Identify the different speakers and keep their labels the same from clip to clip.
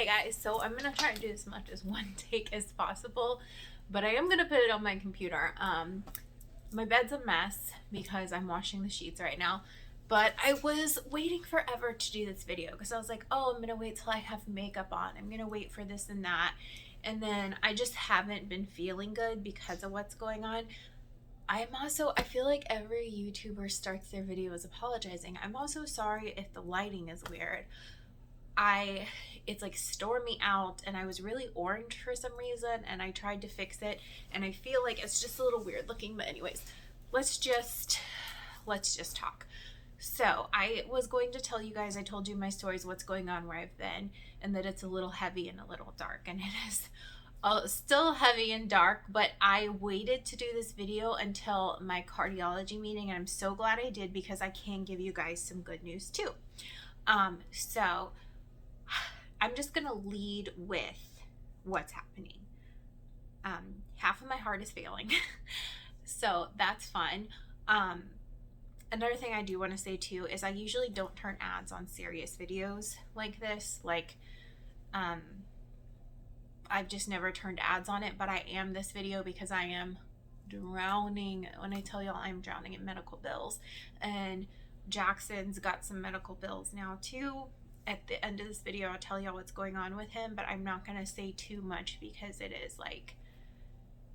Speaker 1: guys, so I'm gonna try and do as much as one take as possible, but I am gonna put it on my computer. My bed's a mess because I'm washing the sheets right now, but I was waiting forever to do this video because I was like, oh, I'm gonna wait till I have makeup on. I'm gonna wait for this and that, and then I just haven't been feeling good because of what's going on. I feel like every YouTuber starts their videos apologizing. I'm also sorry if the lighting is weird. It's like stormy out and I was really orange for some reason and I tried to fix it and I feel like it's just a little weird looking, but anyways, let's just talk. So I was going to tell you guys, I told you my stories, what's going on, where I've been, and that it's a little heavy and a little dark, and it is still heavy and dark, but I waited to do this video until my cardiology meeting, and I'm so glad I did because I can give you guys some good news too. So I'm just gonna lead with what's happening. Half of my heart is failing, so that's fun. Another thing I do want to say too is I usually don't turn ads on serious videos like this. I've just never turned ads on it, but I am this video because I am drowning. When I tell y'all, I'm drowning in medical bills, and Jackson's got some medical bills now too. At the end of this video, I'll tell y'all what's going on with him, but I'm not going to say too much because it is like,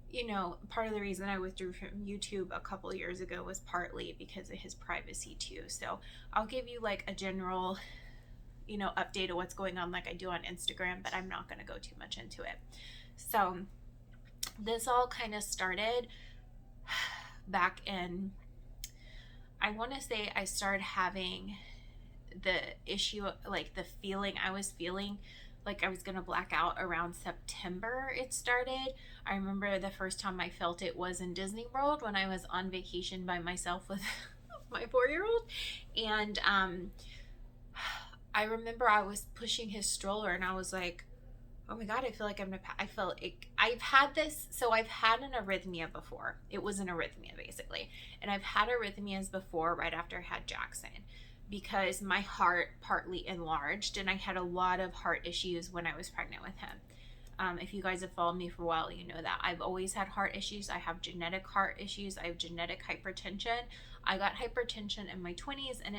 Speaker 1: you know, part of the reason I withdrew from YouTube a couple years ago was partly because of his privacy too. So I'll give you like a general, you know, update of what's going on like I do on Instagram, but I'm not going to go too much into it. So this all kind of started back in, I want to say I started having the issue, like the feeling I was feeling like I was gonna black out around September. It started. I remember the first time I felt it was in Disney World when I was on vacation by myself with my 4-year-old, and I remember I was pushing his stroller and I was like, oh my god, I feel like I felt it. I've had this, so I've had an arrhythmia before. It was an arrhythmia basically, and I've had arrhythmias before right after I had Jackson, because my heart partly enlarged and I had a lot of heart issues when I was pregnant with him. If you guys have followed me for a while, you know that I've always had heart issues. I have genetic heart issues. I have genetic hypertension. I got hypertension in my 20s, and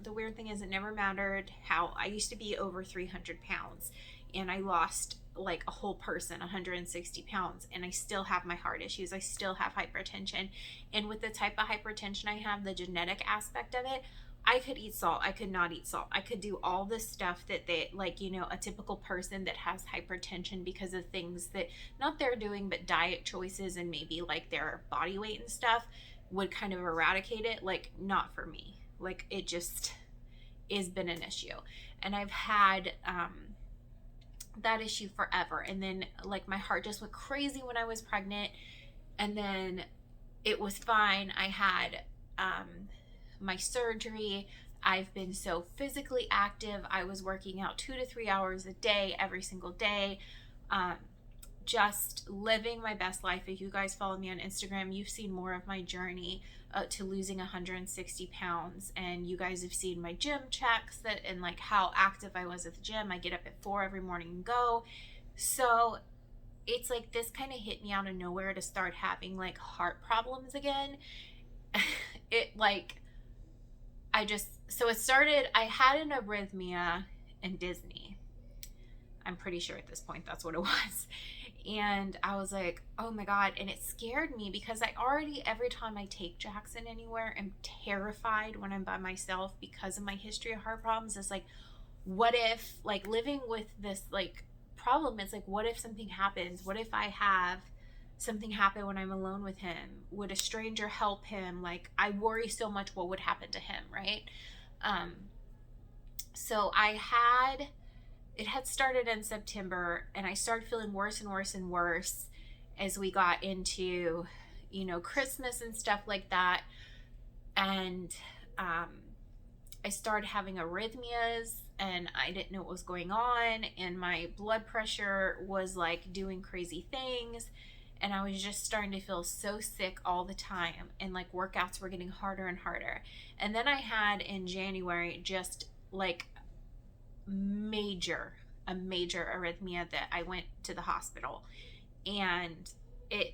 Speaker 1: the weird thing is it never mattered how. I used to be over 300 pounds and I lost like a whole person, 160 pounds, and I still have my heart issues. I still have hypertension. And with the type of hypertension I have, the genetic aspect of it, I could eat salt. I could not eat salt. I could do all this stuff that they, like, you know, a typical person that has hypertension because of things that not they're doing, but diet choices and maybe like their body weight and stuff would kind of eradicate it. Like, not for me. Like, it just has been an issue. And I've had that issue forever. And then like my heart just went crazy when I was pregnant. And then it was fine. I had my surgery. I've been so physically active. I was working out 2 to 3 hours a day, every single day, just living my best life. If you guys follow me on Instagram, you've seen more of my journey to losing 160 pounds, and you guys have seen my gym checks and like how active I was at the gym. I get up at 4 every morning and go. So it's like this kind of hit me out of nowhere to start having like heart problems again. It started, I had an arrhythmia in Disney. I'm pretty sure at this point that's what it was. And I was like, oh my God. And it scared me because every time I take Jackson anywhere, I'm terrified when I'm by myself because of my history of heart problems. It's like, what if, like, living with this like problem, it's like, what if something happens? What if I have something happen when I'm alone with him? Would a stranger help him? Like, I worry so much what would happen to him, right? So it had started in September, and I started feeling worse and worse and worse as we got into, you know, Christmas and stuff like that. And I started having arrhythmias, and I didn't know what was going on, and my blood pressure was like doing crazy things. And I was just starting to feel so sick all the time, and like workouts were getting harder and harder. And then I had in January just like major a major arrhythmia that I went to the hospital. And it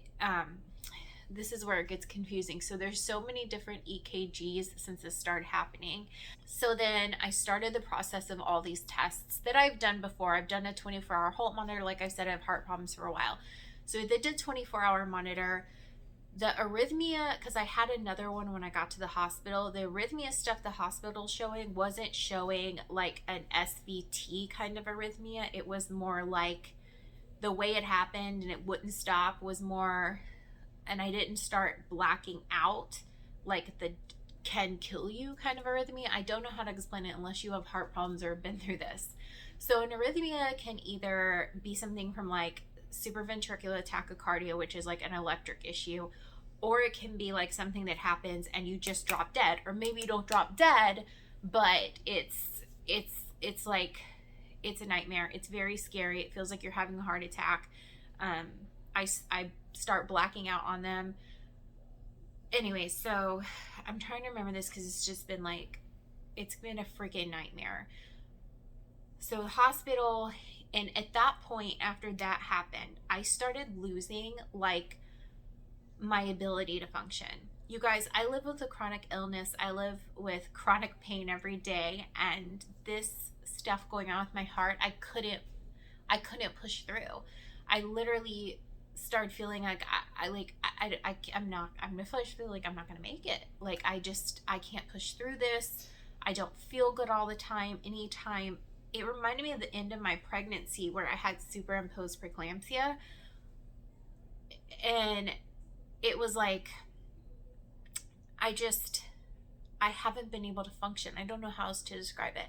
Speaker 1: this is where it gets confusing. So there's so many different EKGs since this started happening. So then I started the process of all these tests that I've done before. I've done a 24-hour Holt monitor. Like I said, I have heart problems for a while. So they did 24-hour monitor. The arrhythmia, because I had another one when I got to the hospital, the arrhythmia stuff the hospital showing wasn't showing like an SVT kind of arrhythmia. It was more like the way it happened and it wouldn't stop was more, and I didn't start blacking out like the can kill you kind of arrhythmia. I don't know how to explain it unless you have heart problems or have been through this. So an arrhythmia can either be something from like supraventricular tachycardia, which is like an electric issue, or it can be like something that happens and you just drop dead, or maybe you don't drop dead, but it's like it's a nightmare. It's very scary. It feels like you're having a heart attack. I start blacking out on them. Anyway, so I'm trying to remember this because it's just been like, it's been a freaking nightmare. So the hospital, and at that point, after that happened, I started losing like my ability to function. You guys, I live with a chronic illness. I live with chronic pain every day, and this stuff going on with my heart, I couldn't push through. I literally started feeling like I'm gonna feel like I'm not gonna make it. Like I can't push through this. I don't feel good all the time. Anytime, it reminded me of the end of my pregnancy where I had superimposed preeclampsia, and it was like I haven't been able to function. I don't know how else to describe it.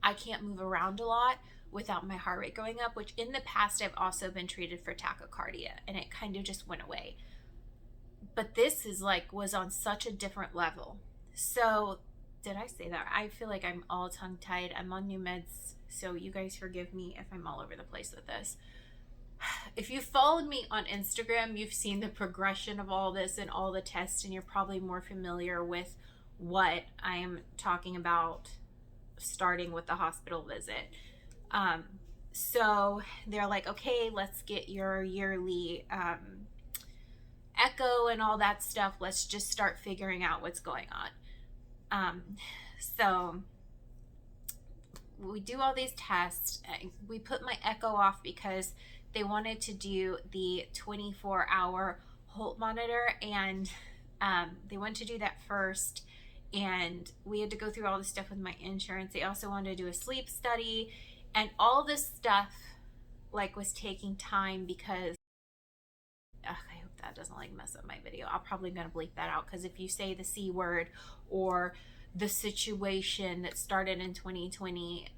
Speaker 1: I can't move around a lot without my heart rate going up, which in the past I've also been treated for tachycardia and it kind of just went away. But this is like was on such a different level. So did I say that? I feel like I'm all tongue tied. I'm on new meds, so you guys forgive me if I'm all over the place with this. If you followed me on Instagram, you've seen the progression of all this and all the tests, and you're probably more familiar with what I am talking about, starting with the hospital visit. So they're like, okay, let's get your yearly echo and all that stuff. Let's just start figuring out what's going on. So we do all these tests. We put my echo off because they wanted to do the 24-hour Holt monitor, and they wanted to do that first. And we had to go through all this stuff with my insurance. They also wanted to do a sleep study, and all this stuff like was taking time because I hope that doesn't like mess up my video. I'm probably gonna bleep that out because if you say the C word or the situation that started in 2020,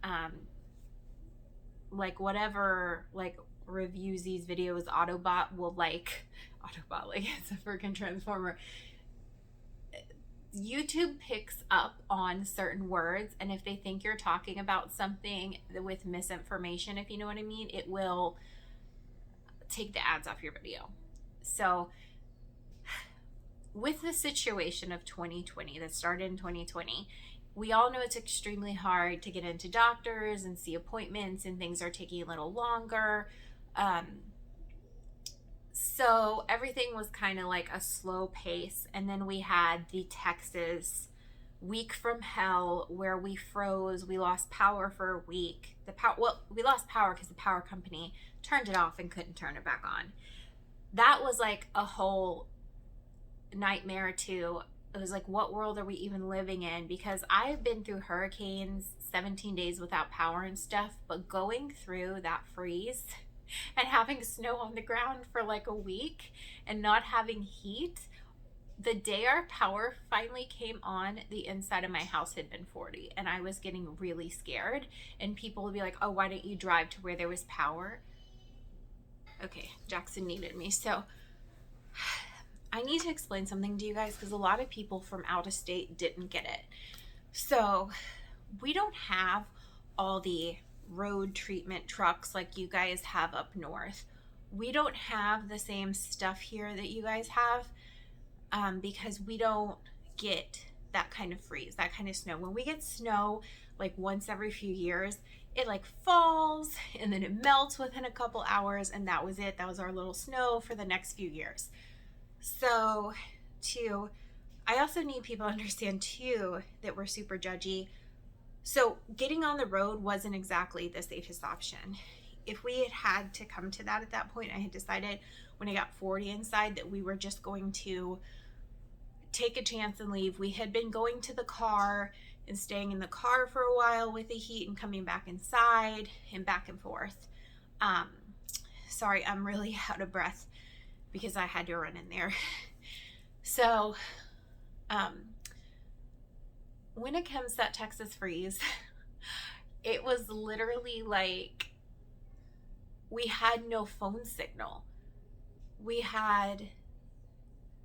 Speaker 1: like whatever like reviews these videos, Autobot like it's a freaking transformer. YouTube picks up on certain words, and if they think you're talking about something with misinformation, if you know what I mean, it will take the ads off your video. So with the situation of 2020 that started in 2020, we all know it's extremely hard to get into doctors and see appointments, and things are taking a little longer. So everything was kind of like a slow pace. And then we had the Texas week from hell where we froze. We lost power for a week. We lost power because the power company turned it off and couldn't turn it back on. That was like a whole nightmare too. It was like, what world are we even living in? Because I've been through hurricanes, 17 days without power and stuff, but going through that freeze and having snow on the ground for like a week and not having heat, the day our power finally came on, the inside of my house had been 40, and I was getting really scared. And people would be like, oh, why don't you drive to where there was power? Okay, Jackson needed me. So I need to explain something to you guys because a lot of people from out of state didn't get it. So we don't have all the road treatment trucks like you guys have up north. We don't have the same stuff here that you guys have, because we don't get that kind of freeze, that kind of snow. When we get snow like once every few years, it like falls and then it melts within a couple hours, and that was it. That was our little snow for the next few years. So I also need people to understand too that we're super judgy. So getting on the road wasn't exactly the safest option. If we had to come to that at that point, I had decided when I got 40 inside that we were just going to take a chance and leave. We had been going to the car and staying in the car for a while with the heat and coming back inside and back and forth. Sorry, I'm really out of breath because I had to run in there. So, when it comes to that Texas freeze, it was literally like we had no phone signal. We had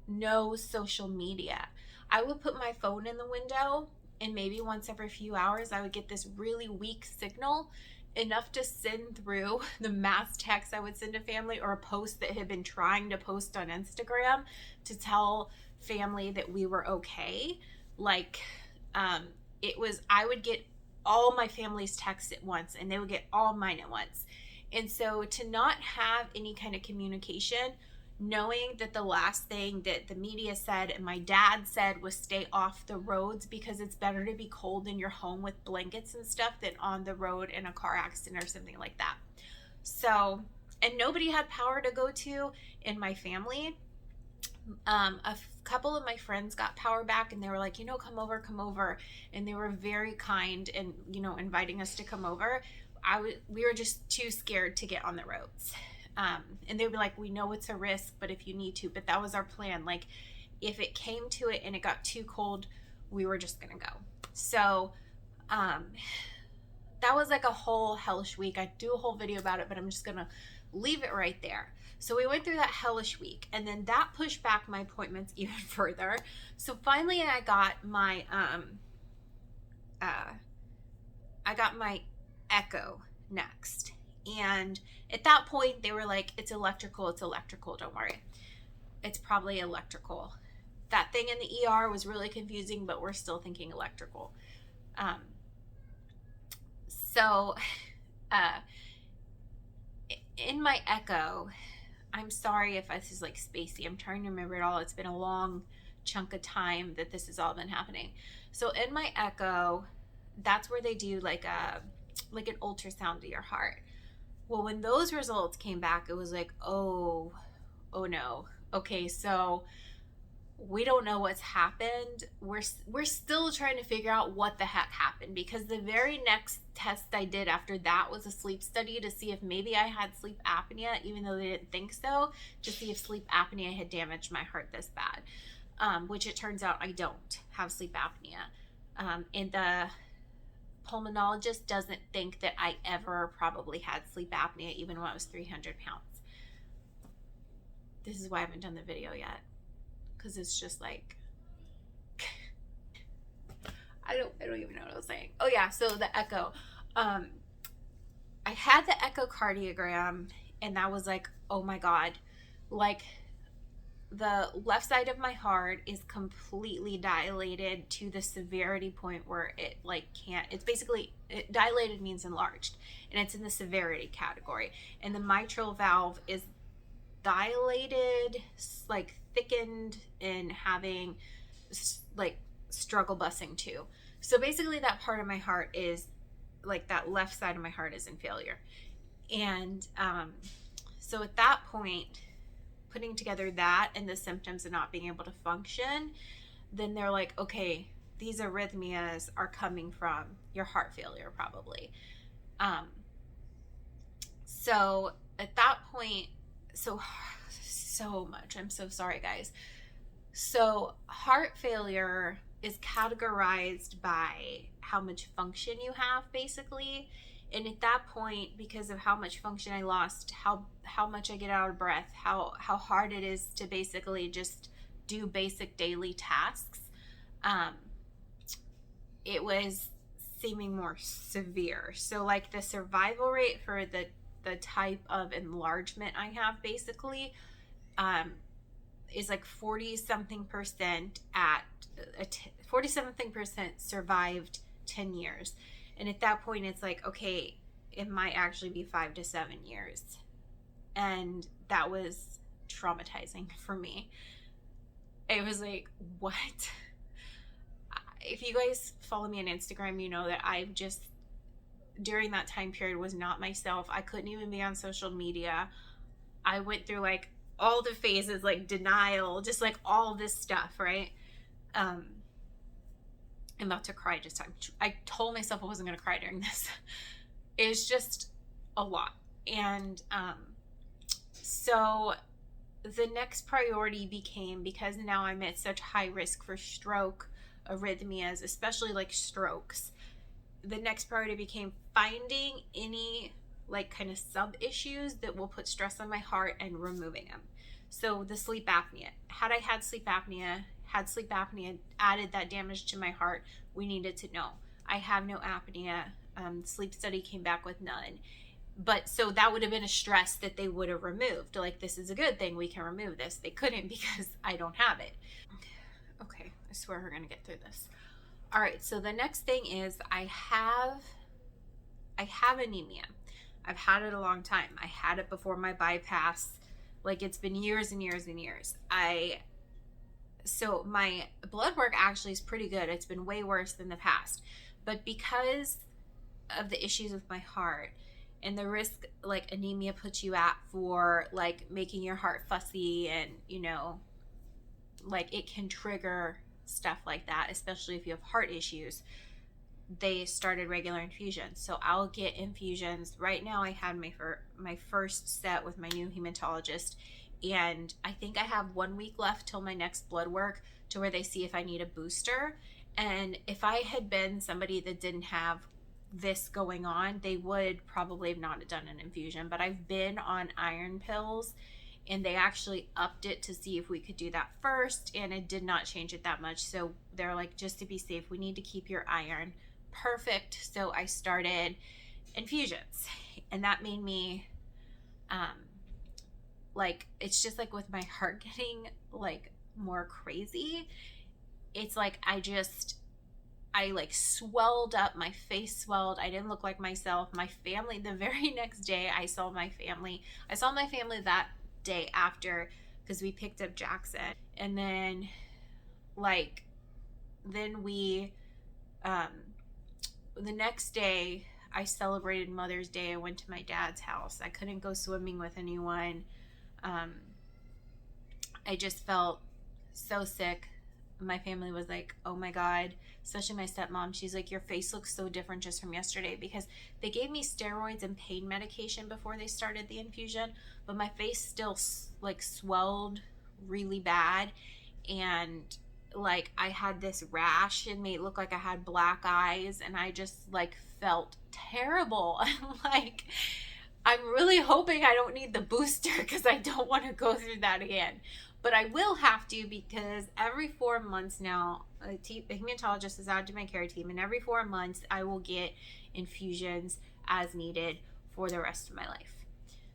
Speaker 1: no social media. I would put my phone in the window, and maybe once every few hours I would get this really weak signal, enough to send through the mass text I would send to family, or a post that had been trying to post on Instagram to tell family that we were okay. Like, I would get all my family's texts at once, and they would get all mine at once. And so to not have any kind of communication, knowing that the last thing that the media said and my dad said was stay off the roads, because it's better to be cold in your home with blankets and stuff than on the road in a car accident or something like that. So, and nobody had power to go to in my family. A couple of my friends got power back, and they were like, come over. And they were very kind and, inviting us to come over. We were just too scared to get on the roads. And they would be like, we know it's a risk, but if you need to. But that was our plan. Like, if it came to it and it got too cold, we were just going to go. So, that was like a whole hellish week. I'd do a whole video about it, but I'm just going to leave it right there. So we went through that hellish week, and then that pushed back my appointments even further. So finally I got my, echo next. And at that point they were like, it's electrical, don't worry. It's probably electrical. That thing in the ER was really confusing, but we're still thinking electrical. In my echo, I'm sorry if this is like spacey. I'm trying to remember it all. It's been a long chunk of time that this has all been happening. So in my echo, that's where they do like an ultrasound of your heart. Well, when those results came back, it was like, oh no. Okay, so we don't know what's happened. We're still trying to figure out what the heck happened, because the very next test I did after that was a sleep study to see if maybe I had sleep apnea, even though they didn't think so, to see if sleep apnea had damaged my heart this bad, which it turns out I don't have sleep apnea. And the pulmonologist doesn't think that I ever probably had sleep apnea, even when I was 300 pounds. This is why I haven't done the video yet. Because it's just like, I don't even know what I was saying. Oh yeah, so the echo. I had the echocardiogram, and that was like, oh my God. Like, the left side of my heart is completely dilated to the severity point where it it's basically, dilated means enlarged, and it's in the severity category. And the mitral valve is dilated, like thickened, and having like struggle busing too. So basically that part of my heart is like, that left side of my heart is in failure. And so at that point, putting together that and the symptoms of not being able to function, then they're like, okay, these arrhythmias are coming from your heart failure probably. So at that point, so much. I'm so sorry, guys. So heart failure is categorized by how much function you have, basically. And at that point, because of how much function I lost, how much I get out of breath, how hard it is to basically just do basic daily tasks, it was seeming more severe. So like the survival rate for the type of enlargement I have, basically, is like 40 something percent at 40 something percent survived 10 years. And at that point, it's like, okay, it might actually be 5 to 7 years. And that was traumatizing for me. It was like, what? If you guys follow me on Instagram, you know that I've just, during that time period, was not myself. I couldn't even be on social media. I went through like all the phases, like denial, just like all this stuff, right? I'm about to cry just time. I told myself I wasn't going to cry during this. It's just a lot. And so the next priority became, because now I'm at such high risk for stroke, arrhythmias, especially like strokes, the next priority became finding any like kind of sub issues that will put stress on my heart and removing them. So the sleep apnea. Had I had sleep apnea, added that damage to my heart, we needed to know. I have no apnea. Sleep study came back with none. But so that would have been a stress that they would have removed. Like, this is a good thing, we can remove this. They couldn't because I don't have it. Okay, I swear we're going to get through this. All right, so the next thing is I have anemia. I've had it a long time. I had it before my bypass. Like, it's been years and years and years. So my blood work actually is pretty good. It's been way worse than the past. But because of the issues with my heart and the risk like anemia puts you at for like making your heart fussy, and like it can trigger stuff like that, especially if you have heart issues, they started regular infusions. So I'll get infusions. Right now I had my first set with my new hematologist, and I think I have 1 week left till my next blood work to where they see if I need a booster. And if I had been somebody that didn't have this going on, they would probably have not done an infusion. But I've been on iron pills, and they actually upped it to see if we could do that first, and it did not change it that much. So they're like, just to be safe, we need to keep your iron. Perfect. So I started infusions, and that made me like, it's just like with my heart getting like more crazy, it's like I like swelled up, my face swelled, I didn't look like myself. My family, the very next day I saw my family that day after, because we picked up Jackson. And then we the next day I celebrated Mother's Day. I went to my dad's house. I couldn't go swimming with anyone. I just felt so sick. My family was like, oh my God, especially my stepmom. She's like, your face looks so different just from yesterday, because they gave me steroids and pain medication before they started the infusion, but my face still like swelled really bad. And like I had this rash and made it look like I had black eyes, and I just like felt terrible. Like, I'm really hoping I don't need the booster, because I don't want to go through that again. But I will have to, because every 4 months now, a hematologist is added to my care team, and every 4 months I will get infusions as needed for the rest of my life.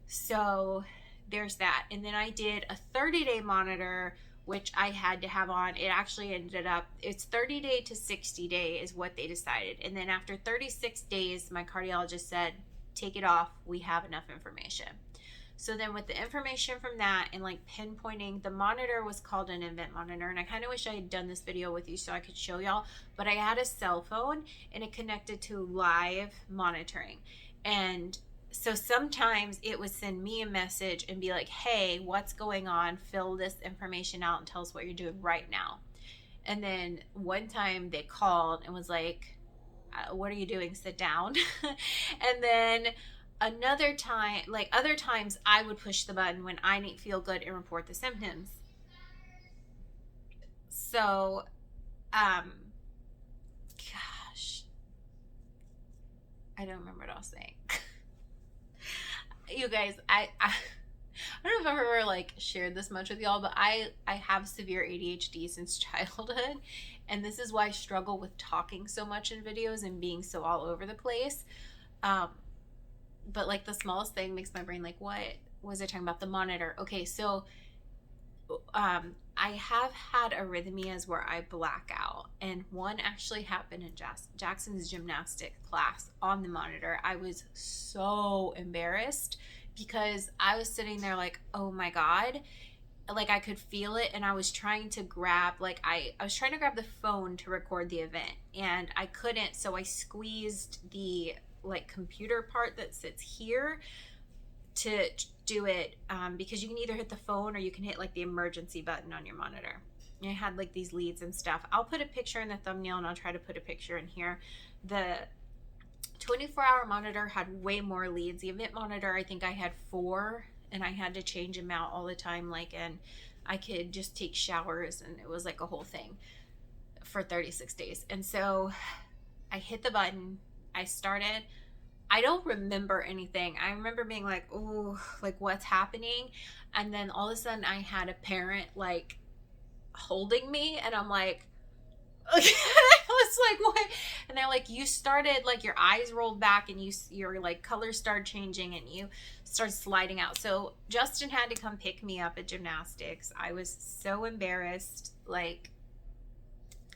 Speaker 1: So there's that. And then I did a 30-day monitor, which I had to have on. It actually ended up, it's 30 day to 60 day is what they decided. And then after 36 days, my cardiologist said, take it off. We have enough information. So then with the information from that and like pinpointing, the monitor was called an event monitor. And I kind of wish I had done this video with you so I could show y'all, but I had a cell phone and it connected to live monitoring. And so sometimes it would send me a message and be like, hey, what's going on? Fill this information out and tell us what you're doing right now. And then one time they called and was like, what are you doing? Sit down. And then another time, like other times, I would push the button when I didn't feel good and report the symptoms. So, gosh, I don't remember what I was saying. You guys, I don't know if I've ever like shared this much with y'all, but I have severe ADHD since childhood, and this is why I struggle with talking so much in videos and being so all over the place. But like the smallest thing makes my brain like, what was I talking about? The monitor. Okay, so I have had arrhythmias where I black out, and one actually happened in Jackson's gymnastic class on the monitor. I was so embarrassed because I was sitting there like, oh my God, like I could feel it, and I was trying to grab, like I was trying to grab the phone to record the event, and I couldn't, so I squeezed the like computer part that sits here to do it, because you can either hit the phone or you can hit like the emergency button on your monitor. And it had like these leads and stuff. I'll put a picture in the thumbnail, and I'll try to put a picture in here. The 24-hour monitor had way more leads. The event monitor, I think I had 4, and I had to change them out all the time, like, and I could just take showers, and it was like a whole thing for 36 days. And so I hit the button, I started. I don't remember anything. I remember being like, oh, like what's happening? And then all of a sudden I had a parent like holding me, and I'm like, I was like, what? And they're like, you started, like your eyes rolled back, and your like colors started changing, and you started sliding out. So Justin had to come pick me up at gymnastics. I was so embarrassed. Like,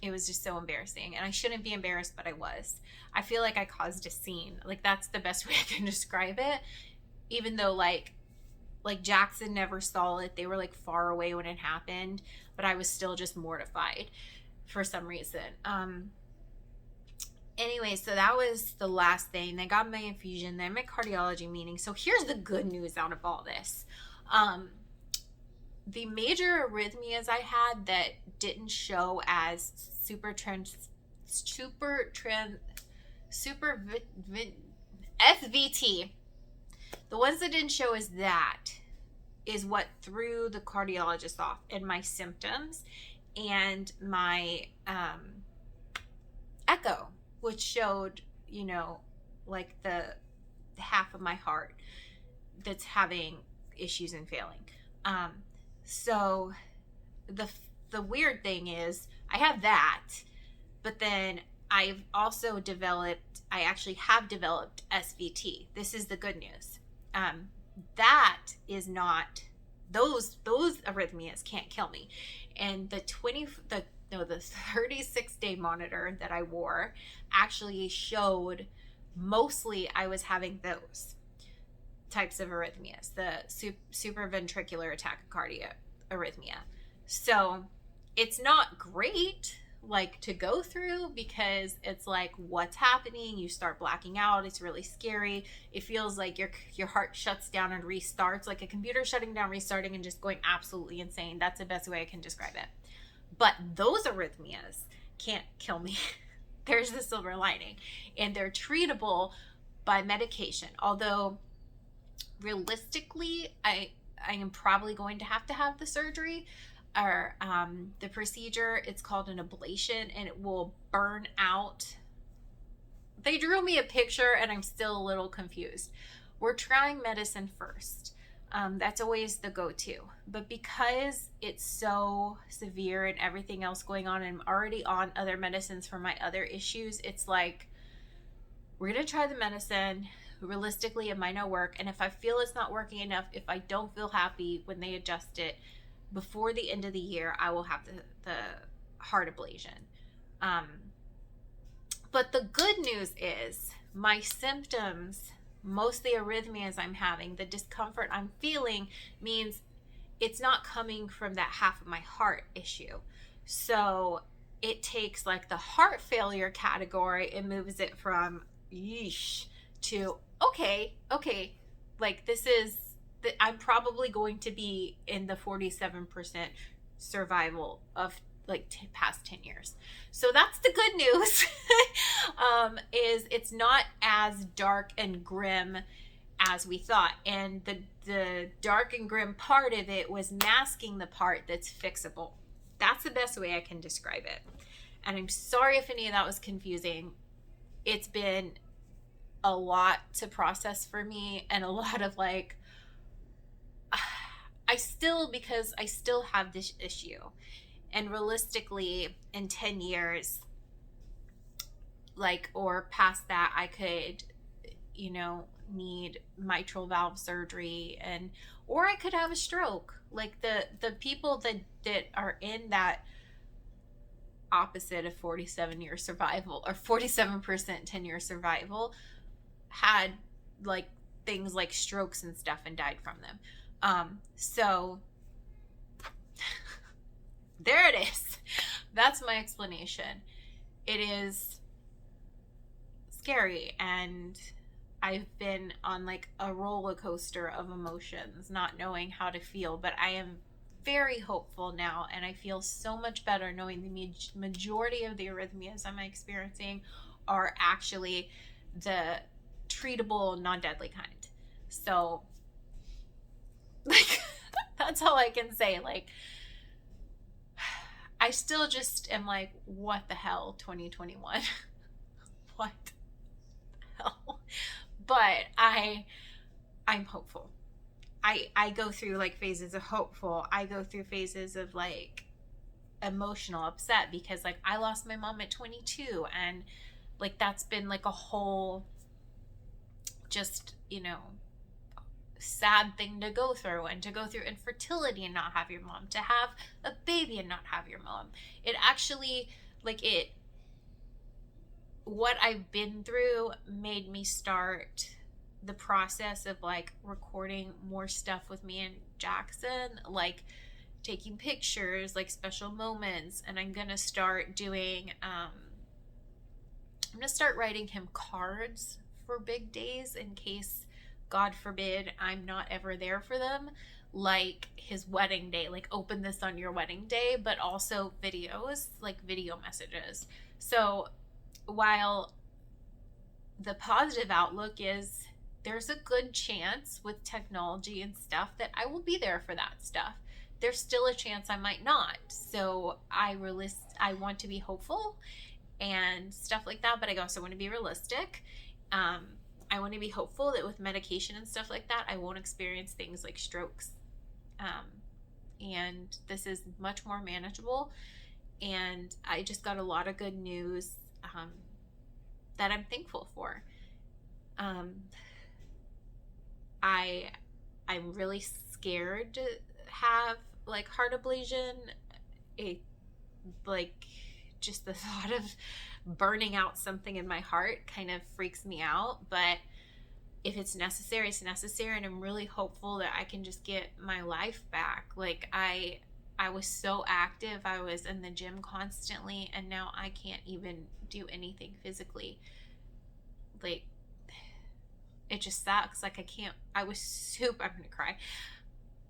Speaker 1: it was just so embarrassing, and I shouldn't be embarrassed, but I was. I feel like I caused a scene. Like, that's the best way I can describe it. Even though like Jackson never saw it. They were like far away when it happened, but I was still just mortified for some reason. Anyway, so that was the last thing. They got my infusion, then my cardiology meeting. So here's the good news out of all this. The major arrhythmias I had that didn't show as SVT, the ones that didn't show as that is what threw the cardiologist off, and my symptoms and my echo, which showed, you know, like the half of my heart that's having issues and failing. So the weird thing is I have that, but then I actually have developed SVT. This is the good news. That is not, those arrhythmias can't kill me. And the 36-day monitor that I wore actually showed mostly I was having those types of arrhythmias, the supraventricular tachycardia arrhythmia. So it's not great like to go through, because it's like, what's happening? You start blacking out. It's really scary. It feels like your heart shuts down and restarts, like a computer shutting down, restarting, and just going absolutely insane. That's the best way I can describe it. But those arrhythmias can't kill me. There's the silver lining, and they're treatable by medication. Although realistically, I am probably going to have the surgery or the procedure. It's called an ablation, and it will burn out. They drew me a picture, and I'm still a little confused. We're trying medicine first. That's always the go-to. But because it's so severe and everything else going on, and I'm already on other medicines for my other issues, it's like, we're going to try the medicine. Realistically, it might not work. And if I feel it's not working enough, if I don't feel happy when they adjust it, before the end of the year, I will have the heart ablation. But the good news is my symptoms, most of the arrhythmias I'm having, the discomfort I'm feeling, means it's not coming from that half of my heart issue. So it takes like the heart failure category and moves it from yeesh to okay, like this is, I'm probably going to be in the 47% survival of like past 10 years. So that's the good news. Is it's not as dark and grim as we thought. And the dark and grim part of it was masking the part that's fixable. That's the best way I can describe it. And I'm sorry if any of that was confusing. It's been a lot to process for me, and a lot of like, because I still have this issue, and realistically in 10 years, like, or past that, I could need mitral valve surgery, and or I could have a stroke. Like the people that are in that opposite of 47-year survival, or 47% 10-year survival, had like things like strokes and stuff and died from them. So there it is. That's my explanation. It is scary, and I've been on like a roller coaster of emotions, not knowing how to feel, but I am very hopeful now, and I feel so much better knowing the majority of the arrhythmias I'm experiencing are actually the treatable, non-deadly kind. So, like, that's all I can say. Like, I still just am like, what the hell, 2021? What the hell? But I'm hopeful. I go through like phases of hopeful. I go through phases of like emotional upset, because like I lost my mom at 22, and like that's been like a whole just, sad thing to go through, and to go through infertility and not have your mom, to have a baby and not have your mom. It actually, like, what I've been through made me start the process of like recording more stuff with me and Jackson, like taking pictures, like special moments. And I'm gonna start doing I'm gonna start writing him cards for big days, in case, God forbid, I'm not ever there for them, like his wedding day, like open this on your wedding day, but also videos, like video messages. So while the positive outlook is there's a good chance with technology and stuff that I will be there for that stuff, there's still a chance I might not. So I want to be hopeful and stuff like that, but I also want to be realistic. I want to be hopeful that with medication and stuff like that, I won't experience things like strokes. And this is much more manageable. And I just got a lot of good news that I'm thankful for. I'm really scared to have like heart ablation. It, like, just the thought of burning out something in my heart kind of freaks me out. But if it's necessary, it's necessary. And I'm really hopeful that I can just get my life back. Like, I was so active. I was in the gym constantly, and now I can't even do anything physically. Like, it just sucks. Like, I'm gonna cry.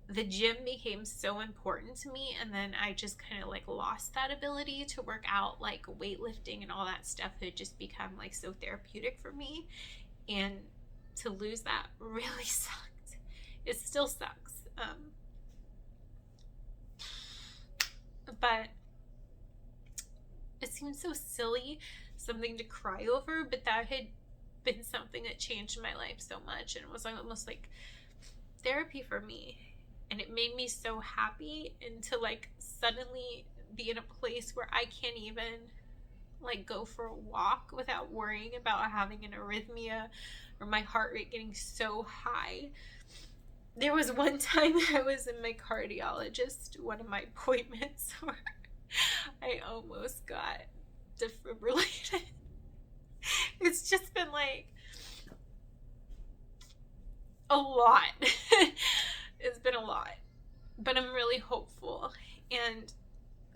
Speaker 1: The gym became so important to me, and then I just kind of like lost that ability to work out, like weightlifting and all that stuff had just become like so therapeutic for me, and to lose that really sucked. It still sucks. But it seems so silly, something to cry over, but that had been something that changed my life so much, and it was almost like therapy for me. And it made me so happy, and to like suddenly be in a place where I can't even like go for a walk without worrying about having an arrhythmia or my heart rate getting so high. There was one time I was in my cardiologist, one of my appointments, where I almost got defibrillated. It's just been like a lot. It's been a lot, but I'm really hopeful. And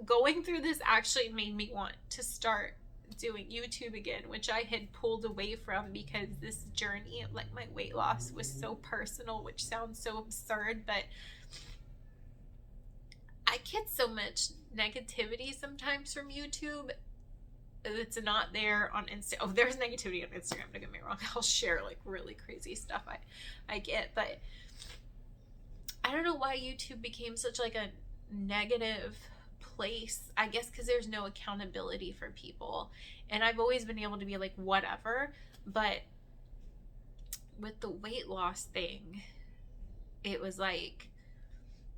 Speaker 1: going through this actually made me want to start doing YouTube again, which I had pulled away from because this journey of like my weight loss was so personal, which sounds so absurd, but I get so much negativity sometimes from YouTube that's not there on Instagram. Oh, there's negativity on Instagram, don't get me wrong. I'll share like really crazy stuff I get, but I don't know why YouTube became such like a negative place. I guess because there's no accountability for people, and I've always been able to be like whatever, but with the weight loss thing, it was like,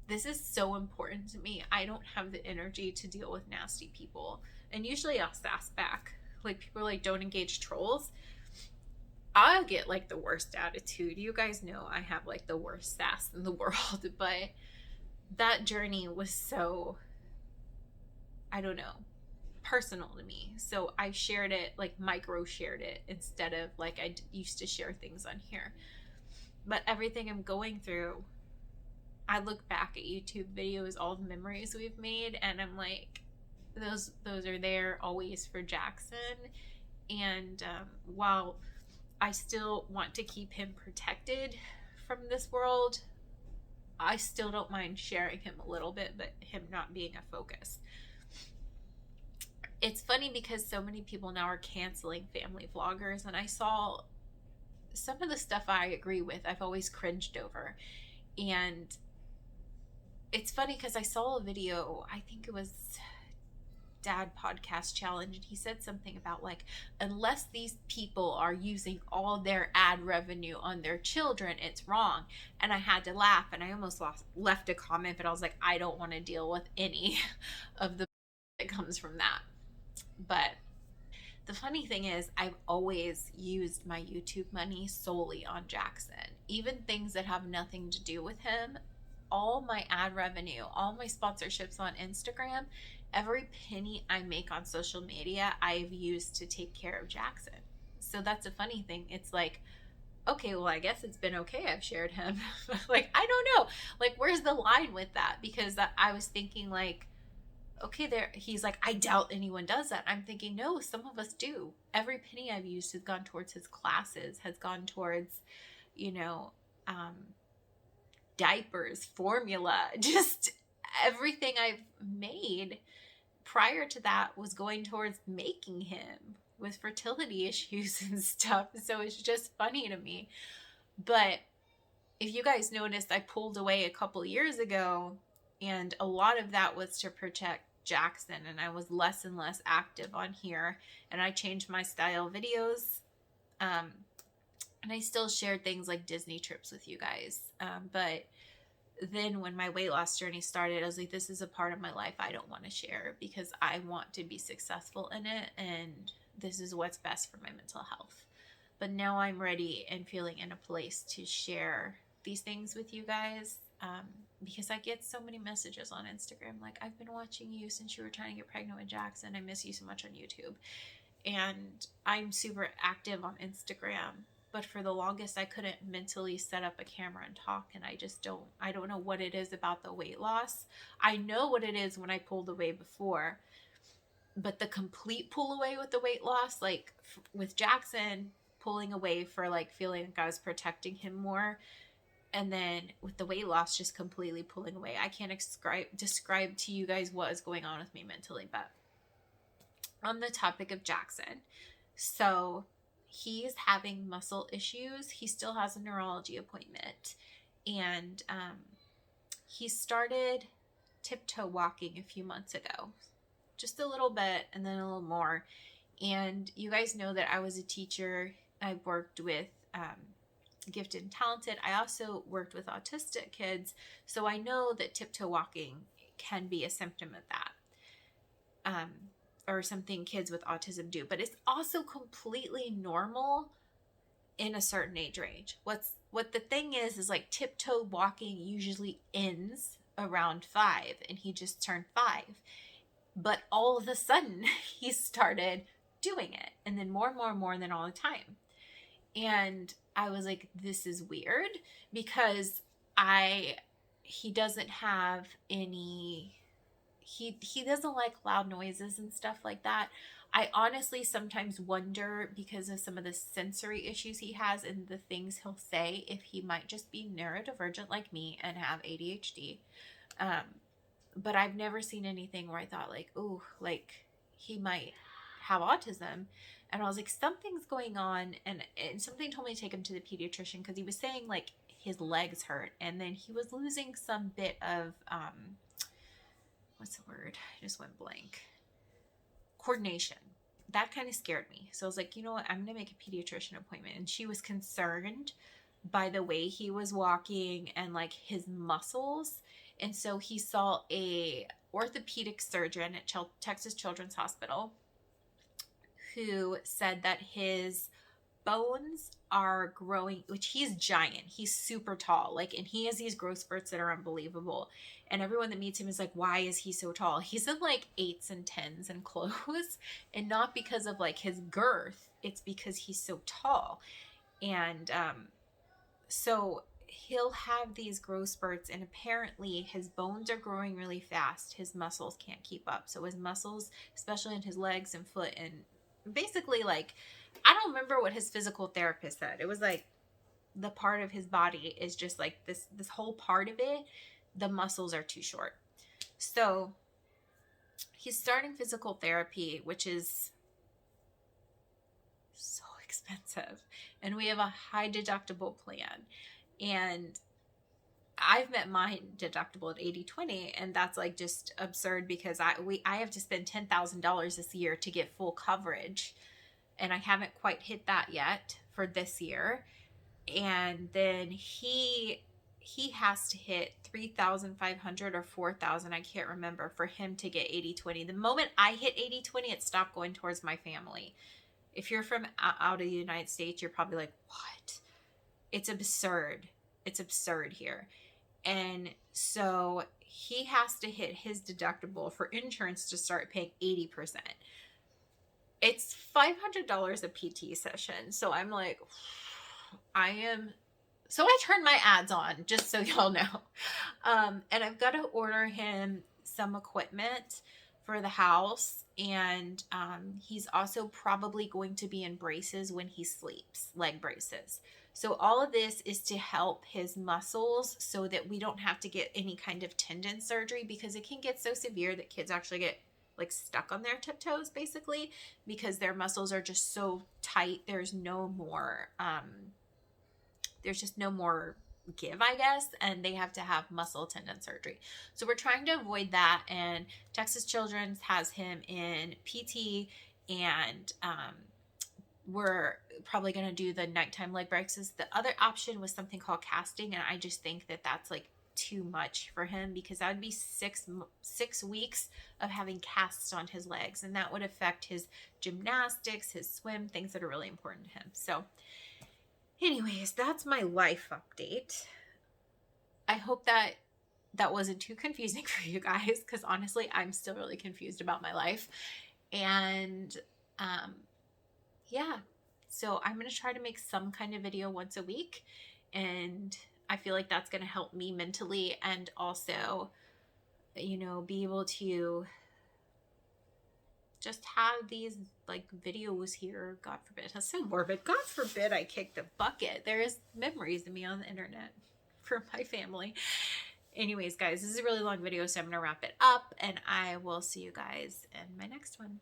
Speaker 1: this is so important to me. I don't have the energy to deal with nasty people. And usually I'll sass back, like people are like, don't engage trolls. I get like the worst attitude. You guys know I have like the worst sass in the world, but that journey was so, I don't know, personal to me. So I shared it, like micro shared it, instead of like used to share things on here. But everything I'm going through, I look back at YouTube videos, all the memories we've made, and I'm like, those are there always for Jackson. And while I still want to keep him protected from this world, I still don't mind sharing him a little bit, but him not being a focus. It's funny because so many people now are canceling family vloggers, and I saw some of the stuff I agree with, I've always cringed over. And it's funny because I saw a video, I think it was Dad Podcast Challenge, and he said something about like, unless these people are using all their ad revenue on their children, it's wrong. And I had to laugh, and I almost left a comment, but I was like, I don't want to deal with any of the that comes from that. But the funny thing is, I've always used my YouTube money solely on Jackson. Even things that have nothing to do with him, all my ad revenue, all my sponsorships on Instagram, every penny I make on social media, I've used to take care of Jackson. So that's a funny thing. It's like, okay, well, I guess it's been okay. I've shared him. Like, I don't know. Like, where's the line with that? Because I was thinking, like, okay, there, he's like, I doubt anyone does that. I'm thinking, no, some of us do. Every penny I've used has gone towards his classes, has gone towards, you know, diapers, formula, just everything I've made prior to that was going towards making him with fertility issues and stuff. So it's just funny to me. But if you guys noticed, I pulled away a couple years ago, and a lot of that was to protect Jackson, and I was less and less active on here, and I changed my style videos, and I still shared things like Disney trips with you guys, but then when my weight loss journey started, I was like, this is a part of my life I don't want to share because I want to be successful in it, and this is what's best for my mental health. But now I'm ready and feeling in a place to share these things with you guys, because I get so many messages on Instagram like, I've been watching you since you were trying to get pregnant with Jackson. I miss you so much on YouTube. And I'm super active on Instagram, but for the longest I couldn't mentally set up a camera and talk, and I don't know what it is about the weight loss. I know what it is when I pulled away before, but the complete pull away with the weight loss, like with Jackson, pulling away for like feeling like I was protecting him more, and then with the weight loss, just completely pulling away. I can't describe to you guys what is going on with me mentally. But on the topic of Jackson, so he's having muscle issues. He still has a neurology appointment, and he started tiptoe walking a few months ago, just a little bit and then a little more. And you guys know that I was a teacher. I worked with gifted and talented. I also worked with autistic kids, so I know that tiptoe walking can be a symptom of that, or something kids with autism do. But it's also completely normal in a certain age range. What the thing is like tiptoe walking usually ends around 5, and he just turned 5. But all of a sudden, he started doing it, and then more and more and more, and then all the time. And I was like, this is weird, because he doesn't have any, he doesn't like loud noises and stuff like that. I honestly sometimes wonder, because of some of the sensory issues he has and the things he'll say, if he might just be neurodivergent like me and have ADHD. But I've never seen anything where I thought like, oh, like he might have autism. And I was like, something's going on. And something told me to take him to the pediatrician, because he was saying like his legs hurt. And then he was losing some bit of, what's the word? I just went blank. Coordination. That kind of scared me. So I was like, you know what? I'm going to make a pediatrician appointment. And she was concerned by the way he was walking and like his muscles. And so he saw a orthopedic surgeon at Texas Children's Hospital, who said that his bones are growing, which he's giant. He's super tall. Like, and he has these growth spurts that are unbelievable. And everyone that meets him is like, why is he so tall? He's in like 8s and 10s and clothes. And not because of like his girth. It's because he's so tall. And so he'll have these growth spurts, and apparently his bones are growing really fast. His muscles can't keep up. So his muscles, especially in his legs and foot, and basically, like, I don't remember what his physical therapist said. It was like the part of his body is just like this whole part of it, the muscles are too short. So he's starting physical therapy, which is so expensive, and we have a high deductible plan. And I've met my deductible at 80/20, and that's like just absurd because I have to spend $10,000 this year to get full coverage, and I haven't quite hit that yet for this year. And then he has to hit 3,500 or 4,000, I can't remember, for him to get 80/20. The moment I hit 80/20, it stopped going towards my family. If you're from out of the United States, you're probably like, what? It's absurd. It's absurd here. And so he has to hit his deductible for insurance to start paying 80%. It's $500 a PT session. So I'm like, so I turned my ads on, just so y'all know. And I've got to order him some equipment for the house. And he's also probably going to be in braces when he sleeps, leg braces. So all of this is to help his muscles so that we don't have to get any kind of tendon surgery, because it can get so severe that kids actually get like stuck on their tiptoes, basically, because their muscles are just so tight. There's just no more give, I guess, and they have to have muscle tendon surgery. So we're trying to avoid that, and Texas Children's has him in PT, and we're probably going to do the nighttime leg braces. The other option was something called casting, and I just think that that's like too much for him, because that would be 6 weeks of having casts on his legs, and that would affect his gymnastics, his swim, things that are really important to him. So anyways, that's my life update. I hope that wasn't too confusing for you guys, because honestly, I'm still really confused about my life. And yeah, so I'm going to try to make some kind of video once a week, and I feel like that's going to help me mentally, and also, you know, be able to just have these like videos here. God forbid. That's so morbid. God forbid I kick the bucket. There's memories of me on the internet for my family. Anyways, guys, this is a really long video, so I'm going to wrap it up, and I will see you guys in my next one.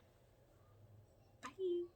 Speaker 1: Bye.